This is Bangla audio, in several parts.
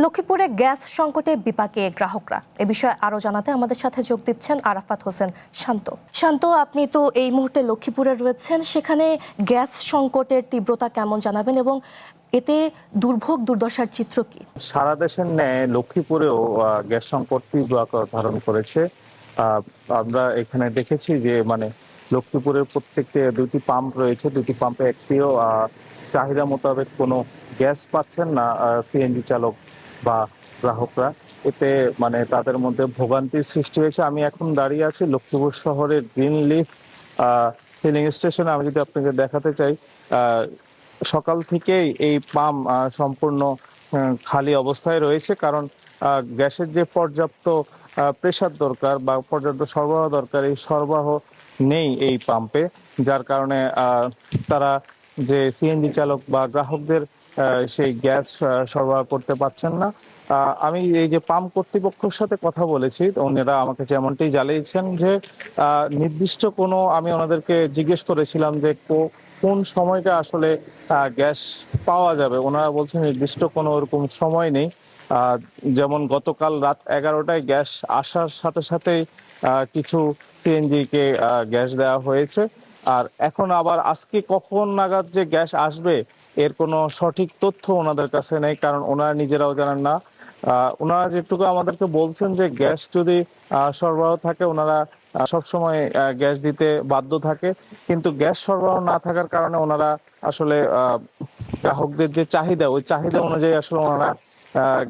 লক্ষ্মীপুরে গ্যাস সংকটে বিপাকে গ্রাহকরা। এ বিষয়ে আরো জানাতে আমাদের সাথে যোগ দিচ্ছেন আরাফাত হোসেন শান্ত। শান্ত, আপনি তো এই মুহূর্তে লক্ষ্মীপুরে রয়েছেন, সেখানে গ্যাস সংকটের তীব্রতা কেমন জানাবেন এবং এতে দুর্ভোগ দুর্দশার চিত্র কি? সারা দেশের ন্যায় লক্ষ্মীপুরেও গ্যাস সংকট তীব্র আকার ধারণ করেছে। আমরা এখানে দেখেছি যে লক্ষ্মীপুরের প্রত্যেকটি দুটি পাম্প রয়েছে, দুটি পাম্পে একটিও চাহিদা মোতাবেক কোনো গ্যাস পাচ্ছেন না সিএনজি চালক বা গ্রাহকরা। এতে তাদের মধ্যে ভোগান্তির সৃষ্টি হয়েছে। আমি এখন দাঁড়িয়ে আছি লক্ষ্মীপুর শহরের গ্রিন লিফ ফিলিং স্টেশনে। আমি যদি আপনাকে দেখাতে চাই, সকাল থেকেই এই পাম্প সম্পূর্ণ খালি অবস্থায় রয়েছে, কারণ গ্যাসের যে পর্যাপ্ত প্রেসার দরকার বা পর্যাপ্ত সরবরাহ দরকার, এই সরবরাহ নেই এই পাম্পে, যার কারণে তারা যে সিএনজি চালক বা গ্রাহকদের সেই গ্যাস সরবরাহ করতে পারছেন না। আমি এই যে পাম্প কর্তৃপক্ষের সাথে কথা বলেছি, ওনারা আমাকে যেমনটি জানিয়েছেন যে নির্দিষ্ট কোনো, আমি ওনাদেরকে জিজ্ঞেস করেছিলাম যে কোন সময়টা আসলে গ্যাস পাওয়া যাবে। ওনারা বলছেন নির্দিষ্ট কোনো ওরকম সময় নেই। যেমন গতকাল রাত 11টায় গ্যাস আসার সাথে সাথেই কিছু সিএনজি কে গ্যাস দেওয়া হয়েছে। আর এখন আবার আজকে কখন নাগাদ যে গ্যাস আসবে এর কোনো সঠিক তথ্য ওনাদের কাছে নেই, কারণ ওনারা নিজেরাও জানেন না। ওনারা যেটুকু আমাদেরকে বলছেন যে গ্যাস যদি সরবরাহ থাকে ওনারা সবসময় গ্যাস দিতে বাধ্য থাকে, কিন্তু গ্যাস সরবরাহ না থাকার কারণে ওনারা আসলে গ্রাহকদের যে চাহিদা, ওই চাহিদা অনুযায়ী আসলে ওনারা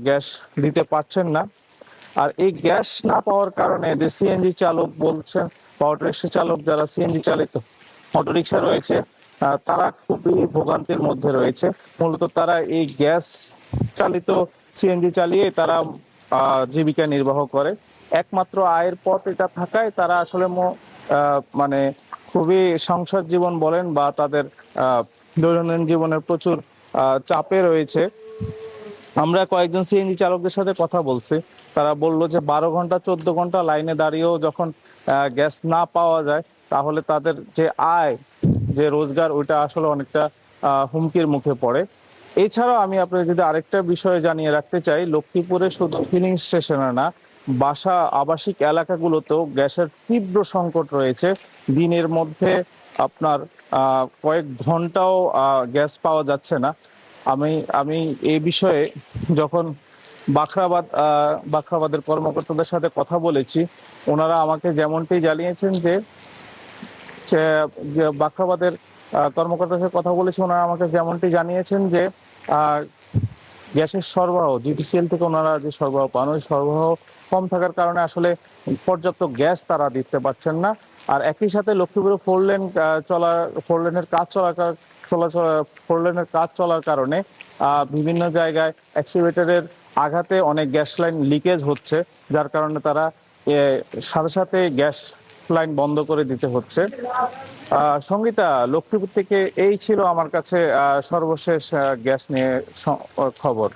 গ্যাস দিতে পারছেন না। আর এই গ্যাস না পাওয়ার কারণে যে সিএনজি চালক বলছেন বা অটোরিকশা চালক, যারা সিএনজি চালিত অটোরিকশা রয়েছে, তারা খুবই ভোগান্তির মধ্যে রয়েছে। মূলত তারা এই গ্যাস চালিত সিএনজি চালিয়ে তারা জীবিকা নির্বাহ করে। একমাত্র আয়ের পথ এটা থাকায় তারা আসলে খুবই সংসার জীবন বলেন বা তাদের দৈনন্দিন জীবনের প্রচুর চাপে রয়েছে। আমরা কয়েকজন সিএনজি চালকদের সাথে কথা বলছি, তারা বলল যে 12 ঘন্টা 14 ঘন্টা লাইনে দাঁড়িয়েও যখন গ্যাস না পাওয়া যায়, তাহলে তাদের যে আয়, যে রোজগার, ওইটা আসলে অনেকটা হুমকির মুখে পড়ে। এছাড়াও আমি আপনাকে যদি আরেকটা বিষয় জানিয়ে রাখতে চাই, লক্ষ্মীপুরে শুধু ফিলিং স্টেশনে না, বাসা আবাসিক এলাকাগুলোতেও গ্যাসের তীব্র সংকট রয়েছে। দিনের মধ্যে আপনার কয়েক ঘন্টাও গ্যাস পাওয়া যাচ্ছে না। আমি আমি এই বিষয়ে যখন বাখরাবাদের কর্মকর্তাদের সাথে কথা বলেছি, ওনারা আমাকে যেমনটি জানিয়েছেন যে বাখরাবাদের কর্মকর্তার সাথে কথা বলেছি, ওনারা আমাকে যেমনটি জানিয়েছেন যে গ্যাসের সরবরাহ জিটিসিএল থেকে ওনারা যে সরবরাহ পান, ওই সরবরাহ কম থাকার কারণে আসলে পর্যাপ্ত গ্যাস তারা দিতে পারছেন না। আর একই সাথে লক্ষ্মীপুরে ফোর লেনের কাজ চলার কারণে বিভিন্ন জায়গায় এক্সিভেটরের আঘাতে অনেক গ্যাস লাইন লিকেজ হচ্ছে, যার কারণে তারা সাথে সাথে গ্যাস লাইন বন্ধ করে দিতে হচ্ছে। সঙ্গীতা, লক্ষ্মীপুর থেকে এই ছিল আমার কাছে সর্বশেষ গ্যাস নিয়ে খবর।